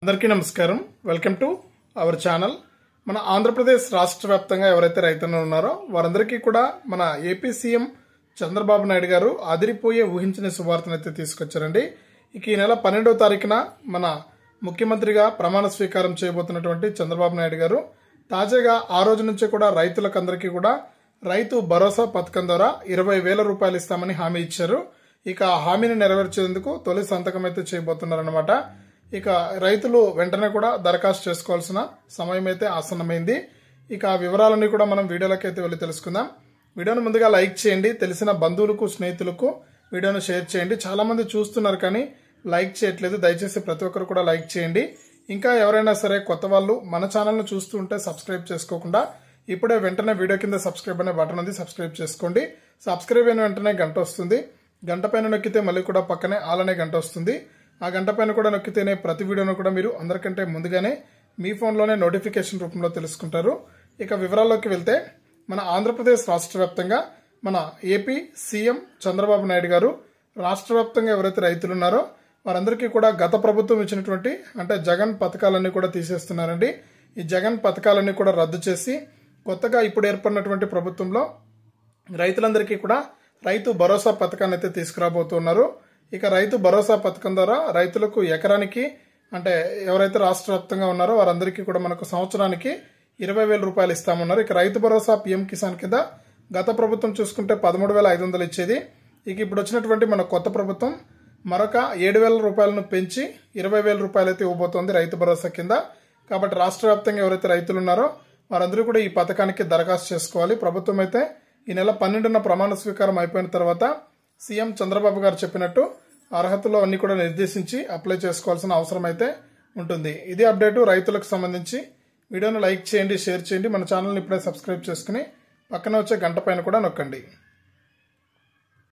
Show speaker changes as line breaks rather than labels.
అందరికీ నమస్కారం. Welcome to our channel. మన ఆంధ్రప్రదేశ్ రాష్ట్ర వ్యాప్తంగా ఎవరైతే రైతులు ఉన్నారో వారందరికీ కూడా మన ఏపీ సీఎం చంద్రబాబు నాయుడు గారు అదిరిపోయే ఊహించని శుభార్తనైతే తీసుకొచ్చారండి. ఇక ఈ నెల 12వ తారీఖున మన ముఖ్యమంత్రిగా ప్రమాణ స్వీకారం చేయబోతున్నటువంటి చంద్రబాబు నాయుడు గారు తాజాగా ఆ రోజు నుంచి కూడా రైతులకందరికీ కూడా రైతు భరోసా పథకం ద్వారా 20,000 రూపాయలు ఇస్తామని హామీ ఇచ్చారు. ఇక ఆ హామీని నెరవేర్చేందుకు తొలి సంతకం అయితే చేయబోతున్నారన్నమాట. ఇక రైతులు వెంటనే కూడా దరఖాస్తు చేసుకోవాల్సిన సమయం అయితే ఆసన్నమైంది. ఇక ఆ వివరాలన్నీ కూడా మనం వీడియోలోకి అయితే వెళ్ళి తెలుసుకుందాం. వీడియోను ముందుగా లైక్ చేయండి, తెలిసిన బంధువులకు స్నేహితులకు వీడియోను షేర్ చేయండి. చాలా మంది చూస్తున్నారు కానీ లైక్ చేయట్లేదు. దయచేసి ప్రతి ఒక్కరు కూడా లైక్ చేయండి. ఇంకా ఎవరైనా సరే కొత్త వాళ్ళు మన ఛానల్ను చూస్తూ ఉంటే సబ్స్క్రైబ్ చేసుకోకుండా ఇప్పుడే వెంటనే వీడియో కింద సబ్స్క్రైబ్ అనే బటన్ ఉంది, సబ్స్క్రైబ్ చేసుకోండి. సబ్స్క్రైబ్ అయిన వెంటనే గంట వస్తుంది. గంట పైన నొక్కితే మళ్ళీ కూడా పక్కనే ఆల్ అనే గంట వస్తుంది. ఆ గంట పైన కూడా నొక్కితేనే ప్రతి వీడియోను కూడా మీరు అందరికంటే ముందుగానే మీ ఫోన్లోనే నోటిఫికేషన్ రూపంలో తెలుసుకుంటారు. ఇక వివరాల్లోకి వెళ్తే మన ఆంధ్రప్రదేశ్ రాష్ట్ర వ్యాప్తంగా మన ఏపీ సీఎం చంద్రబాబు నాయుడు గారు రాష్ట్ర వ్యాప్తంగా ఎవరైతే రైతులు ఉన్నారో వారందరికీ కూడా గత ప్రభుత్వం ఇచ్చినటువంటి అంటే జగన్ పథకాలన్నీ కూడా తీసేస్తున్నారండి. ఈ జగన్ పథకాలన్నీ కూడా రద్దు చేసి కొత్తగా ఇప్పుడు ఏర్పడినటువంటి ప్రభుత్వంలో రైతులందరికీ కూడా రైతు భరోసా పథకాన్ని అయితే తీసుకురాబోతున్నారు. ఇక రైతు భరోసా పథకం ద్వారా రైతులకు ఎకరానికి అంటే ఎవరైతే రాష్ట్ర వ్యాప్తంగా ఉన్నారో వారందరికీ కూడా మనకు సంవత్సరానికి 20,000 రూపాయలు ఇస్తామన్నారు. ఇక రైతు భరోసా పీఎం కిసాన్ కింద గత ప్రభుత్వం చూసుకుంటే 13,500 ఇచ్చేది. ఇక ఇప్పుడు వచ్చినటువంటి మన కొత్త ప్రభుత్వం మరొక 7,000 రూపాయలను పెంచి 20,000 రూపాయలు అయితే ఇవ్వబోతోంది రైతు భరోసా కింద. కాబట్టి రాష్ట్ర వ్యాప్తంగా ఎవరైతే రైతులు ఉన్నారో వారందరూ కూడా ఈ పథకానికి దరఖాస్తు చేసుకోవాలి. ప్రభుత్వం అయితే ఈ నెల 12న ప్రమాణ స్వీకారం అయిపోయిన తర్వాత సీఎం చంద్రబాబు గారు చెప్పినట్టు అర్హతలు అన్ని కూడా నిర్దేశించి అప్లై చేసుకోవాల్సిన అవసరం అయితే ఉంటుంది. ఇది అప్డేటు రైతులకు సంబంధించి. వీడియోను లైక్ చేయండి, షేర్ చేయండి. మన ఛానల్ని ఇప్పుడే సబ్స్క్రైబ్ చేసుకుని పక్కన వచ్చే గంట పైన కూడా నొక్కండి.